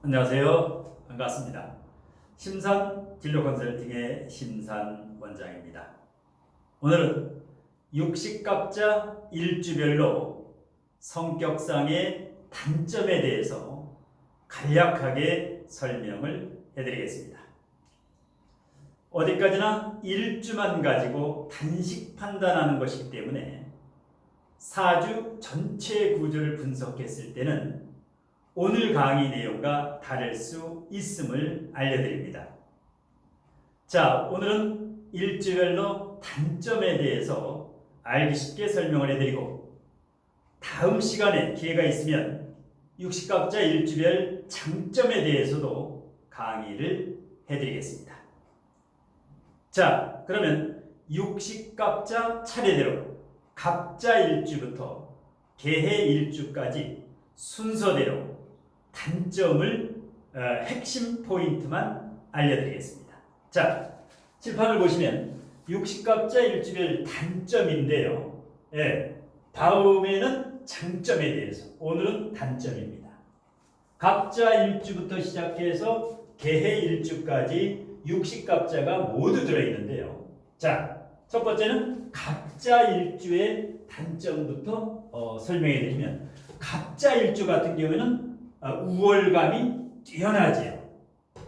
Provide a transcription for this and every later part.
안녕하세요. 반갑습니다. 심산 진로 컨설팅의 심산 원장입니다. 오늘은 육식갑자 일주별로 성격상의 단점에 대해서 간략하게 설명을 해드리겠습니다. 어디까지나 일주만 가지고 단식 판단하는 것이기 때문에 사주 전체 구조를 분석했을 때는 오늘 강의 내용과 다를 수 있음을 알려드립니다. 자, 오늘은 일주별로 단점에 대해서 알기 쉽게 설명을 해드리고, 다음 시간에 기회가 있으면 육식갑자 일주별 장점에 대해서도 강의를 해드리겠습니다. 자, 그러면 육식갑자 차례대로 갑자 일주부터 개해 일주까지 순서대로 단점을 핵심 포인트만 알려드리겠습니다. 자, 칠판을 보시면 육식갑자 일주별 단점인데요. 다음에는 장점에 대해서, 오늘은 단점입니다. 갑자 일주부터 시작해서 개해 일주까지 육식갑자가 모두 들어있는데요. 자, 첫 번째는 갑자 일주의 단점부터 설명해 드리면, 갑자 일주 같은 경우에는 우월감이 뛰어나지요.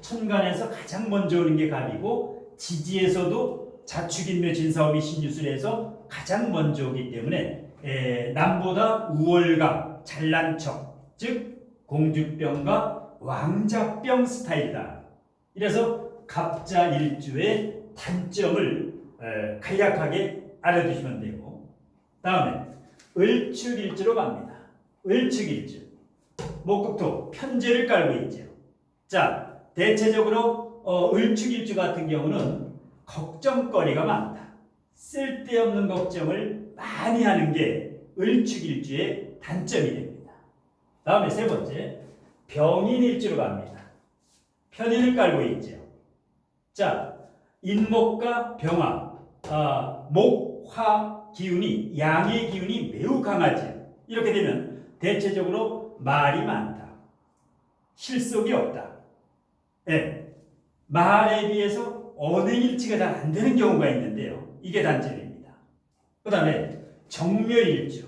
천간에서 가장 먼저 오는 게 갑이고, 지지에서도 자축인묘 진사오미 신유술에서 가장 먼저 오기 때문에 남보다 우월감, 잘난 척, 즉 공주병과 왕자병 스타일이다. 이래서 갑자 일주의 단점을 간략하게 알아두시면 되고, 다음에 을축일주로 갑니다. 을축일주 목국토 편제를 깔고 있죠. 자, 대체적으로 을축일주 같은 경우는 걱정거리가 많다. 쓸데없는 걱정을 많이 하는 게 을축일주의 단점이 됩니다. 다음에 세 번째, 병인일주로 갑니다. 편인을 깔고 있죠. 자, 인목과 병화, 목, 화 기운이, 양의 기운이 매우 강하죠. 이렇게 되면 대체적으로 말이 많다. 실속이 없다. 말에 비해서 언행일치가 잘 안 되는 경우가 있는데요. 이게 단점입니다. 그 다음에 정묘일주.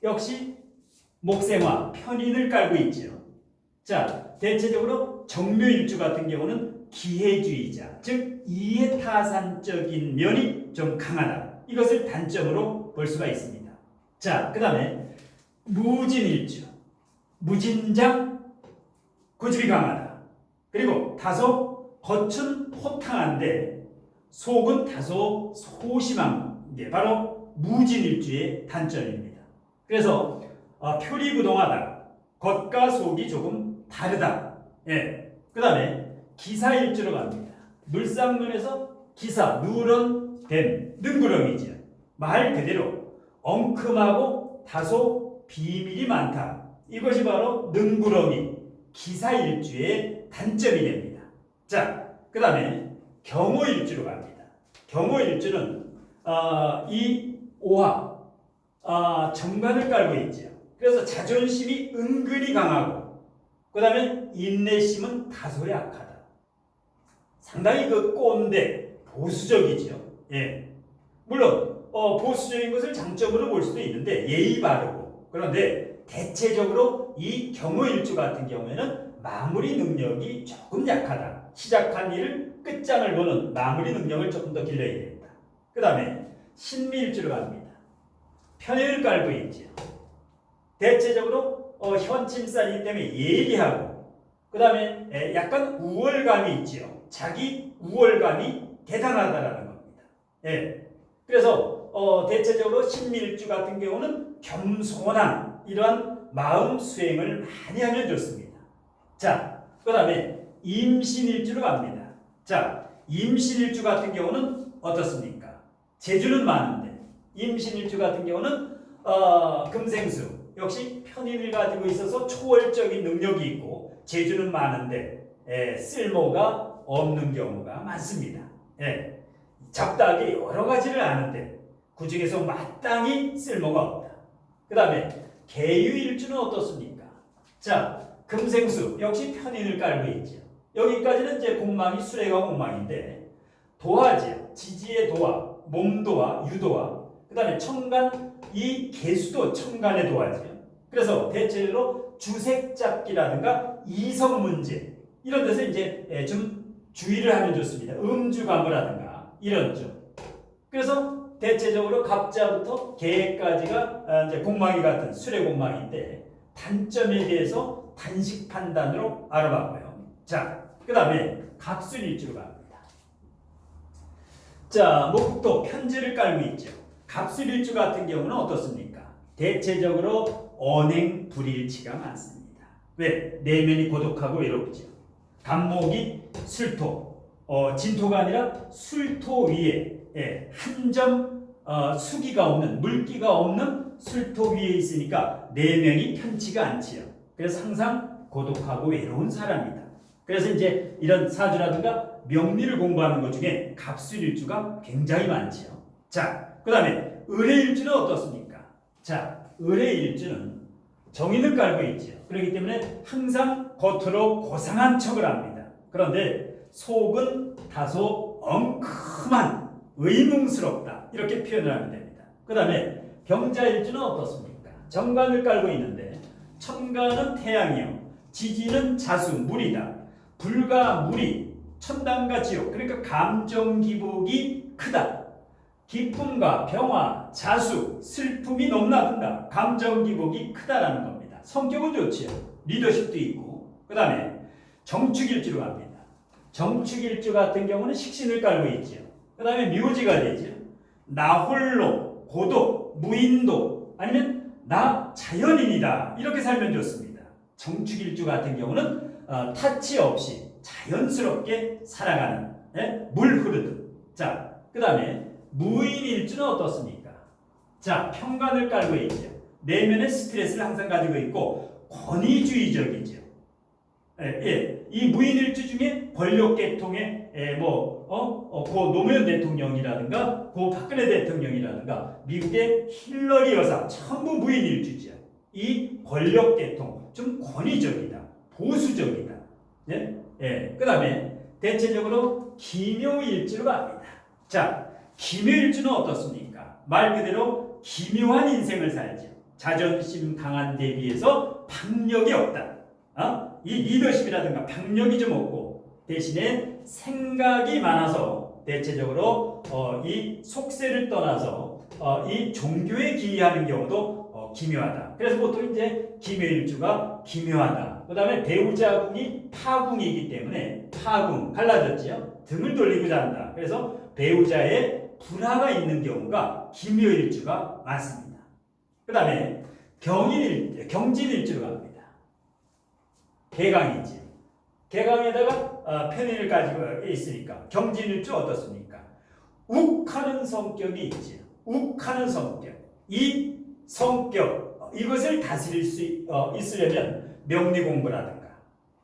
역시 목생화, 편인을 깔고 있죠. 자, 대체적으로 정묘일주 같은 경우는 기해주의자, 즉 이해타산적인 면이 좀 강하다. 이것을 단점으로 볼 수가 있습니다. 자, 그 다음에 무진일주. 무진장, 고집이 강하다. 그리고 다소 겉은 호탕한데 속은 다소 소심한 게 바로 무진일주의 단점입니다. 그래서 표리부동하다. 겉과 속이 조금 다르다. 그 다음에 기사일주로 갑니다. 물상론에서 기사, 누런, 뱀, 능구렁이죠. 말 그대로 엉큼하고 다소 비밀이 많다. 이것이 바로 능구렁이, 기사일주의 단점이 됩니다. 자, 그 다음에 경호일주로 갑니다. 경호일주는 이 오화, 정관을 깔고 있죠. 그래서 자존심이 은근히 강하고, 그 다음에 인내심은 다소 약하다. 상당히 꼰대, 보수적이죠. 물론 보수적인 것을 장점으로 볼 수도 있는데 예의 바르고, 그런데 대체적으로 이 경호일주 같은 경우에는 마무리 능력이 조금 약하다. 시작한 일을 끝장을 보는 마무리 능력을 조금 더 길러야 됩니다. 그 다음에 신미일주로 갑니다. 편인을 깔고 있죠. 대체적으로 현침살이기 때문에 예리하고, 그 다음에 약간 우월감이 있죠. 자기 우월감이 대단하다라는 겁니다. 그래서 대체적으로 신미일주 같은 경우는 겸손한 이러한 마음 수행을 많이 하면 좋습니다. 자, 그 다음에 임신일주로 갑니다. 자, 임신일주 같은 경우는 어떻습니까? 재주는 많은데, 임신일주 같은 경우는 금생수, 역시 편인을 가지고 있어서 초월적인 능력이 있고 재주는 많은데 쓸모가 없는 경우가 많습니다. 잡다하게 여러 가지를 아는데 그 중에서 마땅히 쓸모가 없다. 그 다음에 개유일주는 어떻습니까? 자, 금생수 역시 편인을 깔고 있죠. 여기까지는 이제 공망이 수레가 공망인데 도화지요. 지지의 도화, 몸도화, 유도화. 그다음에 천간 이 개수도 천간의 도화지요. 그래서 대체로 주색잡기라든가 이성 문제 이런 데서 이제 좀 주의를 하면 좋습니다. 음주가무라든가 이런 쪽. 그래서 대체적으로 갑자부터 개까지가 이제 공망이 같은 수레 공망인데 단점에 대해서 단식 판단으로 알아봤고요. 자, 그다음에 갑술일주로 갑니다. 자, 목도 편지를 깔고 있죠. 갑술일주 같은 경우는 어떻습니까? 대체적으로 언행 불일치가 많습니다. 왜? 내면이 고독하고 외롭죠. 간목이 술토, 진토가 아니라 술토 위에 한 점 수기가 없는 물기가 없는 술토 위에 있으니까 내면이 편치가 않지요. 그래서 항상 고독하고 외로운 사람이다. 그래서 이제 이런 사주라든가 명리를 공부하는 것 중에 갑술일주가 굉장히 많지요. 자, 그 다음에 을해일주는 어떻습니까? 자, 을해일주는 정인을 깔고 있지요. 그렇기 때문에 항상 겉으로 고상한 척을 합니다. 그런데 속은 다소 엉큼한 의문스럽다. 이렇게 표현을 하면 됩니다. 그 다음에 병자일주는 어떻습니까? 정관을 깔고 있는데 천간은 태양이요. 지지는 자수, 물이다. 불과 물이 천당과 지옥. 그러니까 감정 기복이 크다. 기쁨과 평화, 자수, 슬픔이 넘나든다. 감정 기복이 크다라는 겁니다. 성격은 좋지요. 리더십도 있고. 그 다음에 정축일주로 갑니다. 정축일주 같은 경우는 식신을 깔고 있지요. 그 다음에 묘지가 되죠. 나 홀로, 고독, 무인도, 아니면 나 자연인이다. 이렇게 살면 좋습니다. 정축일주 같은 경우는 타치 없이 자연스럽게 살아가는 물 흐르듯. 자, 그 다음에 무인일주는 어떻습니까? 자, 편관을 깔고 있죠. 내면의 스트레스를 항상 가지고 있고 권위주의적이죠. 이 무인일주 중에 권력계통의 고 노무현 대통령이라든가 고 박근혜 대통령이라든가 미국의 힐러리 여사 전부 무인일주죠. 이 권력계통 좀 권위적이다, 보수적이다. 그 다음에 대체적으로 기묘일주로 갑니다. 자, 기묘일주는 어떻습니까? 말 그대로 기묘한 인생을 살죠. 자존심 강한 데 비해서 박력이 없다. 이 리더십이라든가 박력이 좀 없고 대신에 생각이 많아서 대체적으로 이 속세를 떠나서 이 종교에 기이하는 경우도 기묘하다. 그래서 보통 이제 기묘일주가 기묘하다. 그 다음에 배우자궁이 파궁이기 때문에 파궁 갈라졌지요. 등을 돌리고 잔다. 그래서 배우자의 불화가 있는 경우가 기묘일주가 많습니다. 그 다음에 경진일주로 갑니다. 개강이지. 개강에다가 편인을 가지고 있으니까 경진일주 어떻습니까? 욱하는 성격이 있지. 욱하는 성격. 이 성격 이것을 다스릴 수 있으려면 명리 공부라든가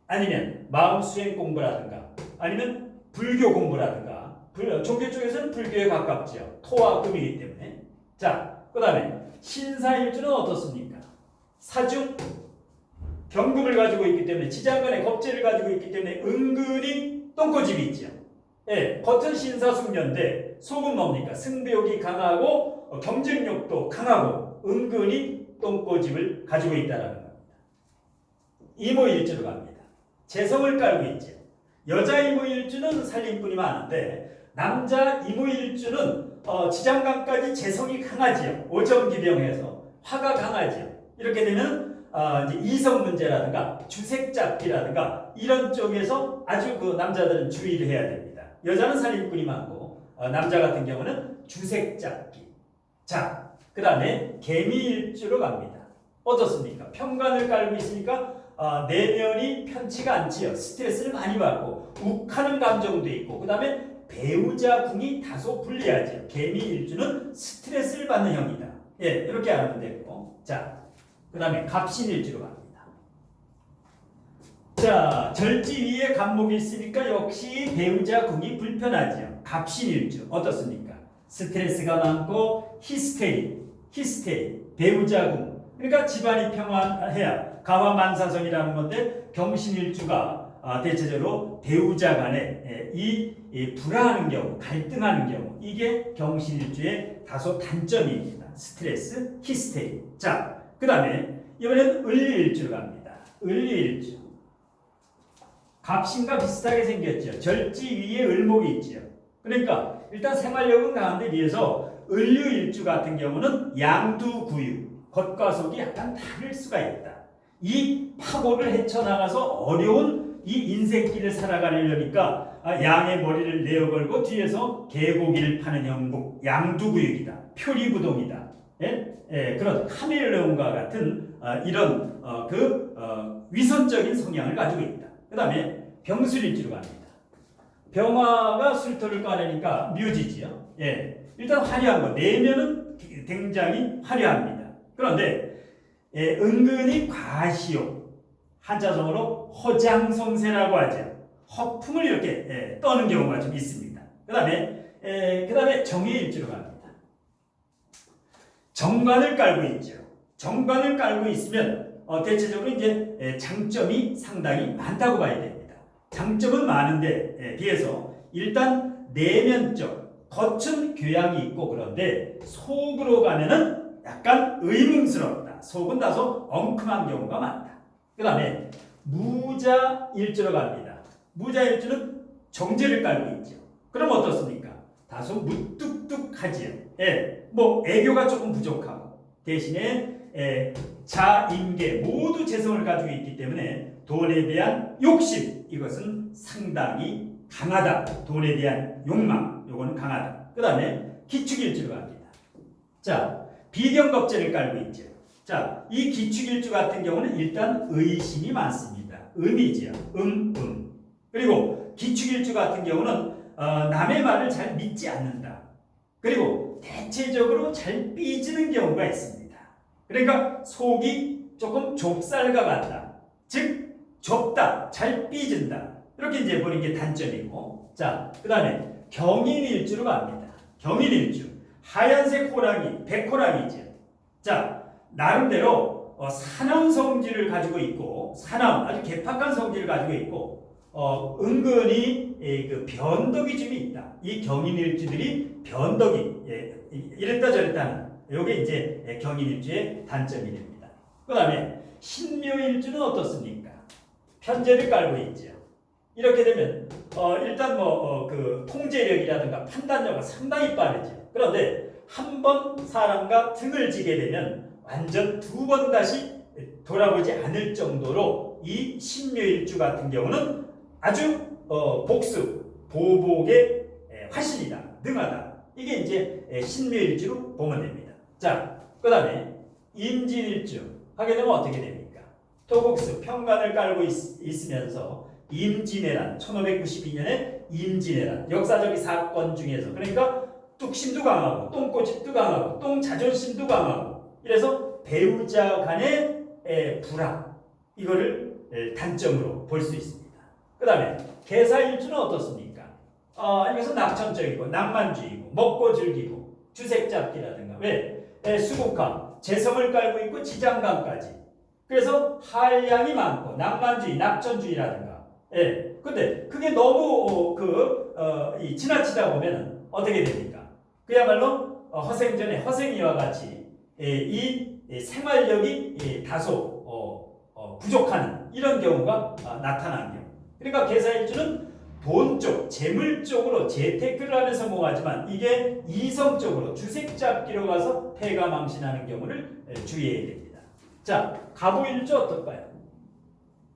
아니면 마음 수행 공부라든가 아니면 불교 공부라든가 종교 쪽에서는 불교에 가깝죠. 토와 금이기 때문에. 자, 그 다음에 신사일주는 어떻습니까? 사중 경금을 가지고 있기 때문에 지장간에 겁재를 가지고 있기 때문에 은근히 똥꼬집이 있죠. 겉은 신사숙녀인데 속은 뭡니까? 승부욕이 강하고 경쟁력도 강하고 은근히 똥꼬집을 가지고 있다는 겁니다. 이모일주로 갑니다. 재성을 깔고 있죠. 여자 이모일주는 살림꾼이 많은데 남자 이모일주는 지장간까지 재성이 강하지요. 오정기병해서 화가 강하지요. 이렇게 되면 이제 이성 문제라든가 주색 잡기라든가 이런 쪽에서 아주 그 남자들은 주의를 해야 됩니다. 여자는 살림꾼이 많고 남자 같은 경우는 주색 잡기. 자, 그 다음에 개미일주로 갑니다. 어떻습니까? 편관을 깔고 있으니까 내면이 편치가 않지요. 스트레스를 많이 받고 욱하는 감정도 있고 그 다음에 배우자 궁이 다소 불리하죠. 개미일주는 스트레스를 받는 형이다. 이렇게 알면 되고. 자, 그 다음에 갑신일주로 갑니다. 자, 절지 위에 간목이 있으니까 역시 배우자 궁이 불편하죠. 갑신일주 어떻습니까? 스트레스가 많고 히스테리, 배우자 궁. 그러니까 집안이 평안해야 가화만사성이라는 건데 경신일주가 대체적으로 배우자 간에 이 불화하는 경우, 갈등하는 경우 이게 경신일주의 다소 단점입니다. 스트레스, 히스테리. 자, 그 다음에 이번엔 을유일주로 갑니다. 을유일주. 갑신과 비슷하게 생겼죠. 절지 위에 을목이 있죠. 그러니까 일단 생활력은 강한데 비해서 을유일주 같은 경우는 양두구유, 겉과 속이 약간 다를 수가 있다. 이 파고를 헤쳐나가서 어려운 이 인생길을 살아가려니까 양의 머리를 내어걸고 뒤에서 개고기를 파는 형국, 양두구육이다. 표리부동이다. 그런 카멜레온과 같은 이런 위선적인 성향을 가지고 있다. 그 다음에 병술일주로 갑니다. 병화가 술토를 까내니까 묘지지요. 일단 화려한 거, 내면은 굉장히 화려합니다. 그런데 은근히 과시욕, 한자성어로 허장성세라고 하죠. 허풍을 이렇게 떠는 경우가 좀 있습니다. 그 다음에 정해일주로 갑니다. 정관을 깔고 있죠. 정관을 깔고 있으면 대체적으로 이제 장점이 상당히 많다고 봐야 됩니다. 장점은 많은데 비해서 일단 내면적 겉은 교양이 있고 그런데 속으로 가면은 약간 의문스럽다. 속은 다소 엉큼한 경우가 많다. 그 다음에 무자일주로 갑니다. 무자일주는 정제를 깔고 있죠. 그럼 어떻습니까? 다소 무뚝뚝하지요. 뭐 애교가 조금 부족하고 대신에 자인계 모두 재성을 가지고 있기 때문에 돈에 대한 욕심 이것은 상당히 강하다. 돈에 대한 욕망 요거는 강하다. 그 다음에 기축일주로 갑니다. 자, 비경겁제를 깔고 있죠. 자, 이 기축일주 같은 경우는 일단 의심이 많습니다. 음이지요. 그리고 기축일주 같은 경우는 남의 말을 잘 믿지 않는다. 그리고 대체적으로 잘 삐지는 경우가 있습니다. 그러니까 속이 조금 좁쌀과 같다. 즉 좁다, 잘 삐진다. 이렇게 이제 보는 게 단점이고. 자, 그 다음에 경인일주로 갑니다. 경인일주 하얀색 호랑이, 백호랑이죠. 자, 나름대로 사나운 성질을 가지고 있고 사나운 아주 개팍한 성질을 가지고 있고 은근히 그 변덕이 좀 있다. 이 경인일주들이 변덕이 이랬다 저랬다는 이게 이제 경인일주의 단점이 됩니다. 그 다음에 신묘일주는 어떻습니까? 편제를 깔고 있죠. 이렇게 되면 일단 그 통제력이라든가 판단력이 상당히 빠르죠. 그런데 한 번 사람과 등을 지게 되면 완전 두 번 다시 돌아보지 않을 정도로 이 신묘일주 같은 경우는 아주 복수, 보복의 화신이다, 능하다. 이게 이제 신묘일주로 보면 됩니다. 자, 그 다음에 임진일주 하게 되면 어떻게 됩니까? 토국수 평관을 깔고 있으면서 임진왜란 1592년에 임진왜란 역사적인 사건 중에서 그러니까 뚝심도 강하고 똥꼬집도 강하고 똥자존심도 강하고 이래서 배우자 간의 불화 이거를 단점으로 볼 수 있습니다. 그 다음에 개사일주는 어떻습니까? 이것은 낙천적이고 낭만주의고 먹고 즐기고 주색잡기라든가 왜 수국함 재성을 깔고 있고 지장감까지 그래서 한량이 많고 낭만주의 낙천주의라든가 근데 그게 너무 지나치다 보면 어떻게 됩니까? 그야말로 허생전에 허생이와 같이 이 생활력이 다소 부족한 이런 경우가 나타나는 경우. 그러니까 개사일주는 돈 쪽, 재물 쪽으로 재테크를 하면 성공하지만 이게 이성 쪽으로 주색 잡기로 가서 폐가 망신하는 경우를 주의해야 됩니다. 자, 갑오일주 어떨까요?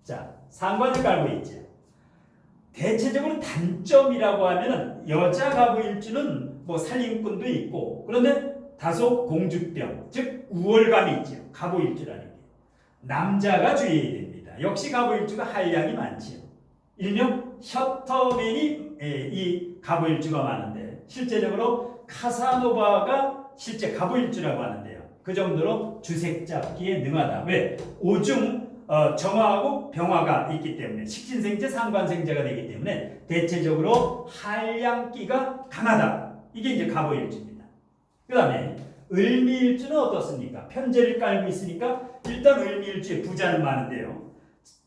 자, 상관을 깔고 있죠. 대체적으로 단점이라고 하면은 여자 갑오일주는 뭐 살림꾼도 있고 그런데 다소 공주병, 즉 우월감이 있죠. 갑오일주라는 게. 남자가 주의해야 됩니다. 역시 갑오일주가 한량이 많지요. 일명 셔터맨이 이 갑오일주가 많은데 실제적으로 카사노바가 실제 갑오일주라고 하는데요. 그 정도로 주색잡기에 능하다. 왜? 오중 정화하고 병화가 있기 때문에 식신생재 상관생재가 되기 때문에 대체적으로 한량기가 강하다. 이게 이제 갑오일주입니다. 그 다음에 을미일주는 어떻습니까? 편제를 깔고 있으니까 일단 을미일주에 부자는 많은데요.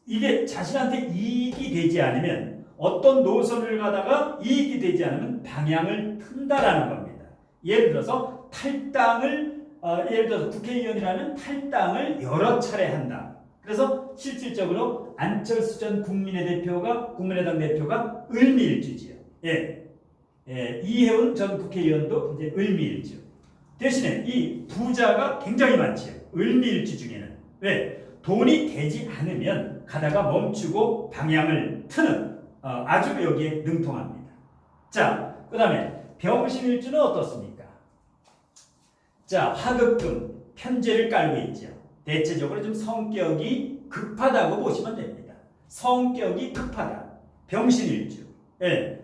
이게 자신한테 이익이 되지 않으면 어떤 노선을 가다가 이익이 되지 않으면 방향을 튼다라는 겁니다. 예를 들어서 탈당을 예를 들어서 국회의원이라면 탈당을 여러 차례 한다. 그래서 실질적으로 안철수 전 국민의당 대표가 을미일주지요. 이해운 전 국회의원도 이제 을미일주. 대신에 이 부자가 굉장히 많지요. 을미일주 중에는. 왜? 돈이 되지 않으면 가다가 멈추고 방향을 트는 아주 여기에 능통합니다. 자, 그 다음에 병신일주는 어떻습니까? 자, 화극금, 편제를 깔고 있죠. 대체적으로 좀 성격이 급하다고 보시면 됩니다. 성격이 급하다. 병신일주.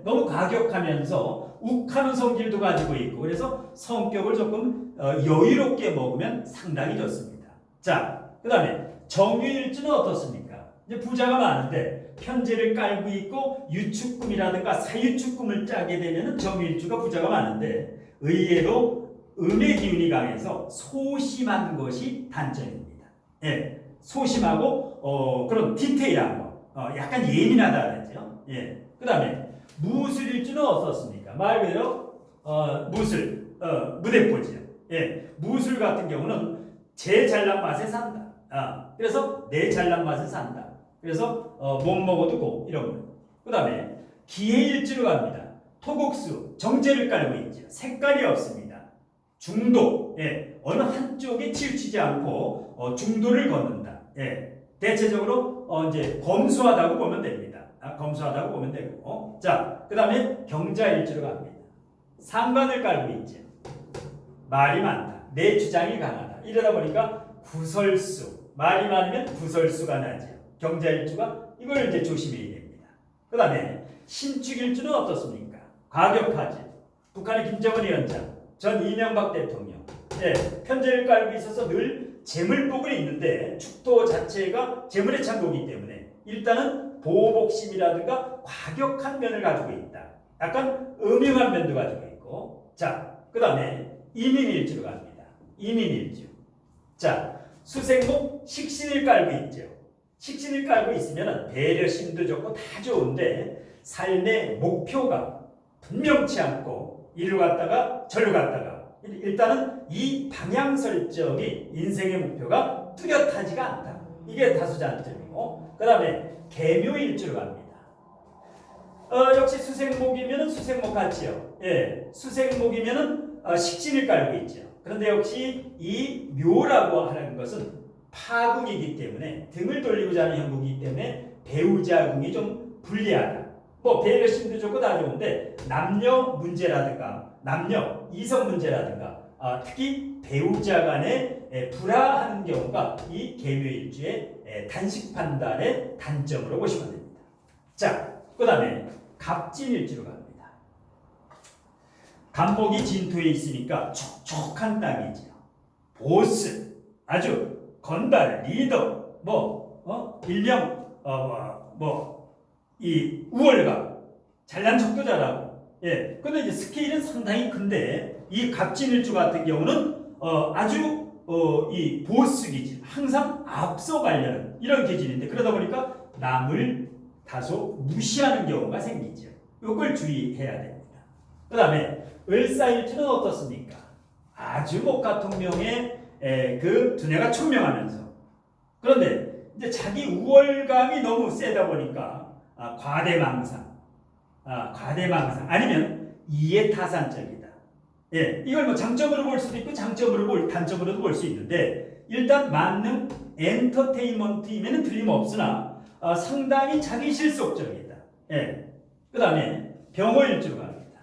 너무 과격하면서 욱하는 성질도 가지고 있고 그래서 성격을 조금 여유롭게 먹으면 상당히 좋습니다. 자, 그 다음에 정유일주는 어떻습니까? 이제 부자가 많은데 편제를 깔고 있고 유축금이라든가 사유축금을 짜게 되면 정유일주가 부자가 많은데 의외로 음의 기운이 강해서 소심한 것이 단점입니다. 소심하고 그런 디테일한 거, 약간 예민하다 그랬죠. 그 다음에 무술일주는 어떻습니까? 말 그대로 무술, 무대포지요. 무술 같은 경우는 제 잘난 맛에 산다. 그래서 내 잘난 맛에 산다. 그래서 못 먹어도 고 이런 거. 그 다음에 기해일주로 갑니다. 토국수, 정제를 깔고 있죠. 색깔이 없습니다. 중도, 어느 한쪽에 치우치지 않고 중도를 걷는다. 대체적으로 이제 검소하다고 보면 됩니다. 검소하다고 보면 되고. 자, 그 다음에 경자일주로 갑니다. 상관을 깔고 있죠. 말이 많다. 내 주장이 강하다. 이러다 보니까 구설수, 말이 많으면 구설수가 나죠. 경자일주가 이걸 이제 조심해야 됩니다. 그 다음에 신축일주는 어떻습니까? 과격하지. 북한의 김정은 위원장, 전 이명박 대통령, 편제를 깔고 있어서 늘 재물복은 있는데 축토 자체가 재물의 창고이기 때문에 일단은 보복심이라든가 과격한 면을 가지고 있다. 약간 음흉한 면도 가지고 있고. 자, 그 다음에 이민일주로 갑니다. 이민일주. 자, 수생목 식신을 깔고 있죠. 식신을 깔고 있으면 배려심도 좋고 다 좋은데 삶의 목표가 분명치 않고 이리로 갔다가 저리로 갔다가 일단은 이 방향 설정이 인생의 목표가 뚜렷하지가 않다. 이게 다소 장점이고. 그 다음에 계묘일주로 갑니다. 역시 수생목이면 수생목 같지요. 수생목이면 식신을 깔고 있죠. 그런데 역시 이 묘라고 하는 것은 파궁이기 때문에 등을 돌리고자 하는 형국이기 때문에 배우자궁이 좀 불리하다. 뭐 배려심도 좋고 다 좋은데 남녀 문제라든가 남녀 이성 문제라든가 특히 배우자 간에 불화하는 경우가 이 계묘일주의 단식 판단의 단점으로 보시면 됩니다. 자, 그 다음에 갑진일주로 갑니다. 간목이 진토에 있으니까 촉촉한 땅이죠. 보스, 아주 건달, 리더, 일명 이 우월감, 잘난 척도 잘하고. 근데 이제 스케일은 상당히 큰데 이 갑진일주 같은 경우는 아주 이 보스 기질, 항상 앞서가려는 이런 기질인데 그러다 보니까 남을 다소 무시하는 경우가 생기죠. 이걸 주의해야 됩니다. 그 다음에 을사일주는 어떻습니까? 아주 목가통명의 그 두뇌가 총명하면서 그런데 이제 자기 우월감이 너무 세다 보니까 과대망상 아니면 이해타산적이다. 이걸 뭐 장점으로 볼 수도 있고 단점으로도 볼 수 있는데 일단 만능 엔터테인먼트이면 틀림없으나 상당히 자기 실속적이다. 그 다음에 병호일주로 갑니다.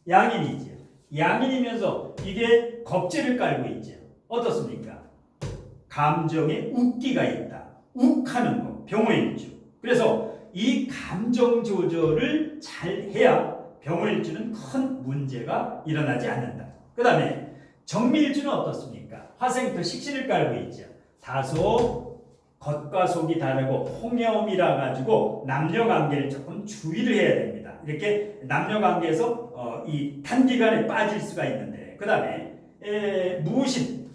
양인이죠. 양인이면서 이게 겁재를 깔고 있죠. 어떻습니까? 감정에 웃기가 있다. 욱하는 거. 병호일주. 그래서 이 감정 조절을 잘 해야 병호일주는 큰 문제가 일어나지 않는다. 그 다음에 정미일주는 어떻습니까? 화생토 식신을 깔고 있죠. 다소 겉과 속이 다르고 홍염이라 가지고 남녀관계를 조금 주의를 해야 됩니다. 이렇게 남녀관계에서 이 단기간에 빠질 수가 있는데 그 다음에 무신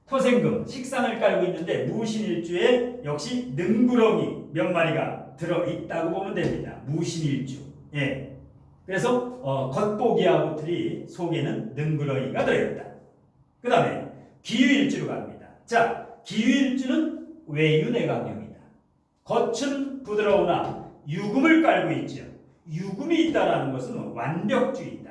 토생금 식상을 깔고 있는데 무신일주에 역시 능구렁이 몇 마리가 들어있다고 보면 됩니다. 무신일주. 예. 그래서 겉보기하고 틀이 속에는 능구렁이가 들어있다. 그 다음에 기유일주로 갑니다. 자, 기유일주는 외유내강경이다. 겉은 부드러우나 유금을 깔고 있죠. 유금이 있다라는 것은 완벽주의다.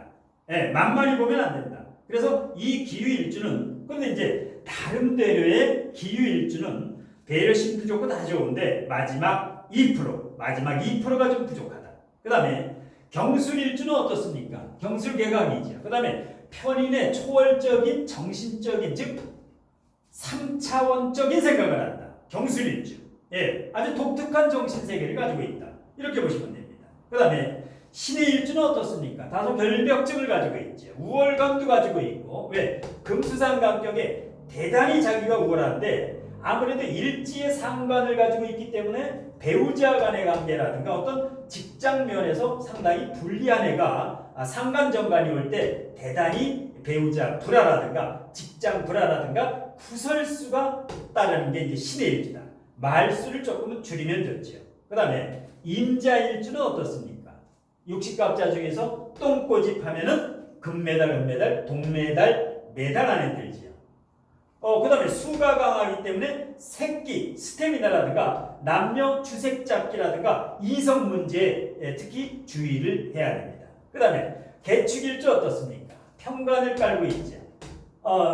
예, 만만히 보면 안 된다. 그래서 이 기유일주는 그런데 이제 나름대로의 기유일주는 배려심도 좋고 다 좋은데 마지막 2%가 좀 부족하다. 그 다음에 경술일주는 어떻습니까? 경술개강이죠. 그 다음에 편인의 초월적인 정신적인 즉 3차원적인 생각을 한다. 경술일주. 예, 아주 독특한 정신세계를 가지고 있다. 이렇게 보시면 됩니다. 그 다음에 신의 일주는 어떻습니까? 다소 결벽증을 가지고 있죠. 우월감도 가지고 있고 왜? 금수상 간격에 대단히 자기가 우월한데 아무래도 일지의 상관을 가지고 있기 때문에 배우자 간의 관계라든가 어떤 직장 면에서 상당히 불리한 애가 상관정관이 올 때 대단히 배우자 불화라든가 직장 불화라든가 구설수가 따르는 게 이제 신의 일주다. 말수를 조금은 줄이면 좋죠. 그 다음에 임자일주는 어떻습니까? 육식갑자 중에서 똥꼬집 하면은 금메달, 은메달, 동메달, 메달 안에 들지요. 그 다음에 수가 강하기 때문에 새끼, 스태미나라든가 남녀 주색 잡기라든가 이성 문제에 특히 주의를 해야 됩니다. 그 다음에 개축일주 어떻습니까? 평관을 깔고 있죠.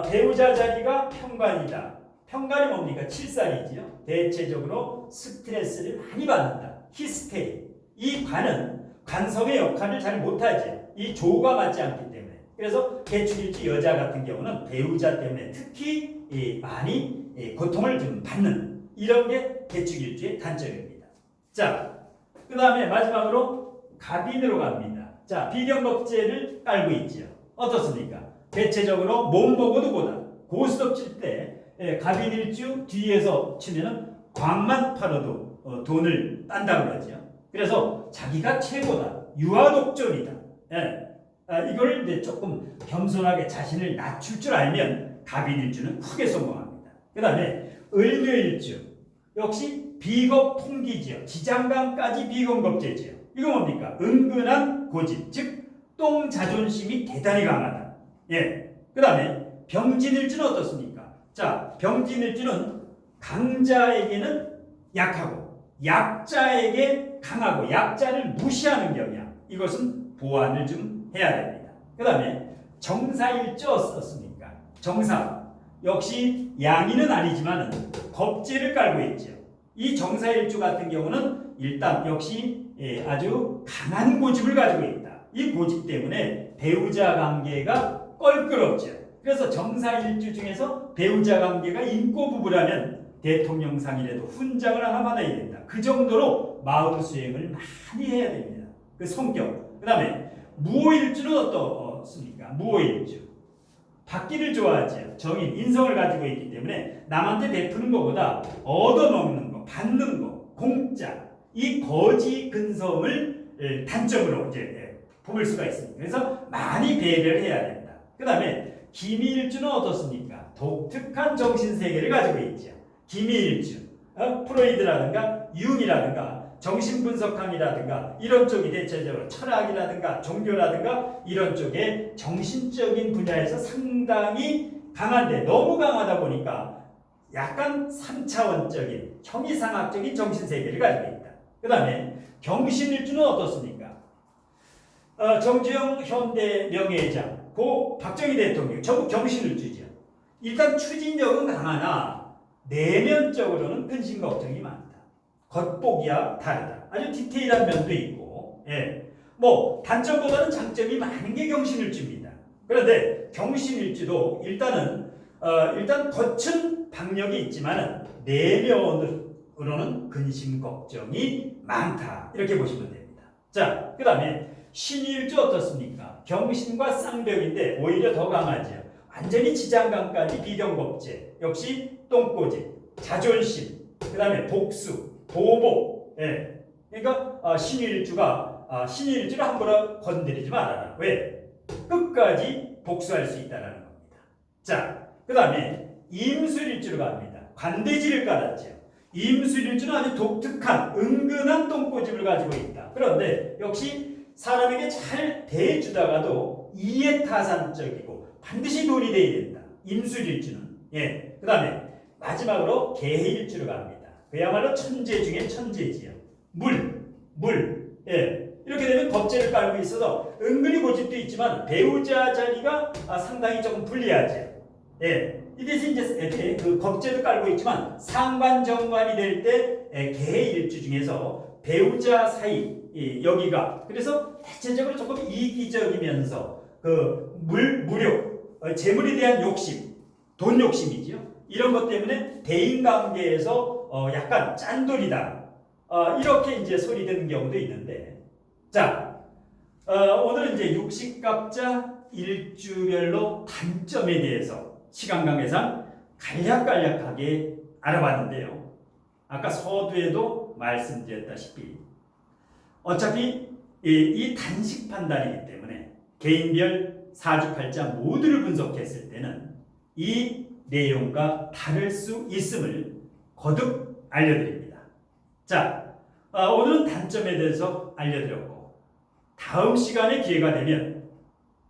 배우자 자리가 평관이다. 평관이 뭡니까? 칠살이지요. 대체적으로 스트레스를 많이 받는다. 히스테리. 이 관은 관성의 역할을 잘 못하죠. 이 조가 맞지 않기 때문에. 그래서 개축일주 여자 같은 경우는 배우자 때문에 특히 많이 고통을 좀 받는 이런 게 개축일주의 단점입니다. 자, 그 다음에 마지막으로 갑인으로 갑니다. 자, 비경겁제를 깔고 있죠. 어떻습니까? 대체적으로 몸 보고도 보다. 고스톱 칠 때 갑인일주 뒤에서 치면은 광만 팔아도 돈을 딴다고 그러죠. 그래서 자기가 최고다. 유아독존이다. 이걸 이제 조금 겸손하게 자신을 낮출 줄 알면 갑인일주는 크게 성공합니다. 그 다음에 을묘일주 역시 비겁통기지요. 지장간까지 비건겁제지요. 이거 뭡니까? 은근한 고집, 즉 똥 자존심이 대단히 강하다. 예. 그 다음에 병진일주는 어떻습니까? 자, 병진일주는 강자에게는 약하고 약자에게 강하고 약자를 무시하는 경향. 이것은 보완을 좀 해야 됩니다. 그 다음에 정사일주 어떻습니까? 정사 역시 양인은 아니지만 겁제를 깔고 있죠. 이 정사일주 같은 경우는 일단 역시 아주 강한 고집을 가지고 있다. 이 고집 때문에 배우자 관계가 껄끄럽죠. 그래서 정사일주 중에서 배우자 관계가 인꼬부부라면 대통령상이라도 훈장을 하나 받아야 된다. 그 정도로 마음 수행을 많이 해야 됩니다. 그 성격. 그 다음에 무오일주는 어떻습니까? 무오일주 받기를 좋아하죠. 정인, 인성을 가지고 있기 때문에 남한테 베푸는 것보다 얻어먹는 거, 받는 거, 공짜 이 거지 근성을 단점으로 이제 뽑을 수가 있습니다. 그래서 많이 배려를 해야 된다. 그 다음에 기미일주는 어떻습니까? 독특한 정신세계를 가지고 있죠. 기미일주, 프로이드라든가 융이라든가 정신분석학이라든가 이런 쪽이 대체적으로 철학이라든가 종교라든가 이런 쪽에 정신적인 분야에서 상당히 강한데 너무 강하다 보니까 약간 3차원적인 형이상학적인 정신세계를 가지고 있다. 그 다음에 경신일주는 어떻습니까? 정주영 현대 명예회장, 고 박정희 대통령 전부 경신일주죠. 일단 추진력은 강하나 내면적으로는 근심 걱정이 많다. 겉보기와 다르다. 아주 디테일한 면도 있고, 뭐 단점보다는 장점이 많은 게 경신일주입니다. 그런데 경신일주도 일단 겉은 박력이 있지만은 내면으로는 근심 걱정이 많다. 이렇게 보시면 됩니다. 자, 그 다음에 신일주 어떻습니까? 경신과 쌍벽인데 오히려 더 강하죠. 완전히 지장간까지 비경겁제, 역시 똥꼬집, 자존심, 그 다음에 복수, 보복. 그러니까 신일주를 함부로 건드리지 말아라. 왜? 끝까지 복수할 수 있다라는 겁니다. 자, 그 다음에 임술일주로 갑니다. 관대지를 깔았죠. 임술일주는 아주 독특한 은근한 똥꼬집을 가지고 있다. 그런데 역시 사람에게 잘 대해주다가도 이해타산적이고 반드시 돈이 돼야 된다. 임술일주는. 예. 그 다음에 마지막으로 개해일주로 갑니다. 그야말로 천재 중에 천재지요. 물. 예. 이렇게 되면 겁재를 깔고 있어서 은근히 고집도 있지만 배우자 자리가 상당히 조금 불리하죠. 예. 이게 이제 그 겁재도 깔고 있지만 상관정관이 될 때 개해일주 중에서 배우자 사이 여기가 그래서 대체적으로 조금 이기적이면서 그 무력, 재물에 대한 욕심, 돈 욕심이죠. 이런 것 때문에 대인관계에서 약간 짠돌이다. 이렇게 이제 소리 듣는 경우도 있는데, 자, 오늘은 이제 육식갑자 일주별로 단점에 대해서 시간 관계상 간략간략하게 알아봤는데요. 아까 서두에도 말씀드렸다시피 어차피 이 단식 판단이기 때문에 개인별 사주팔자 모두를 분석했을 때는 이 내용과 다를 수 있음을 거듭 알려드립니다. 자, 오늘은 단점에 대해서 알려드렸고 다음 시간에 기회가 되면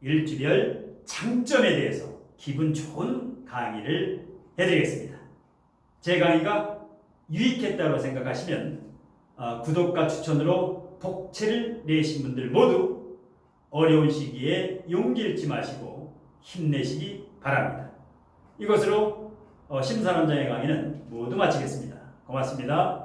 일주별 장점에 대해서 기분 좋은 강의를 해드리겠습니다. 제 강의가 유익했다고 생각하시면 구독과 추천으로 복채를 내신 분들 모두 어려운 시기에 용기 잃지 마시고 힘내시기 바랍니다. 이것으로 심산원장의 강의는 모두 마치겠습니다. 고맙습니다.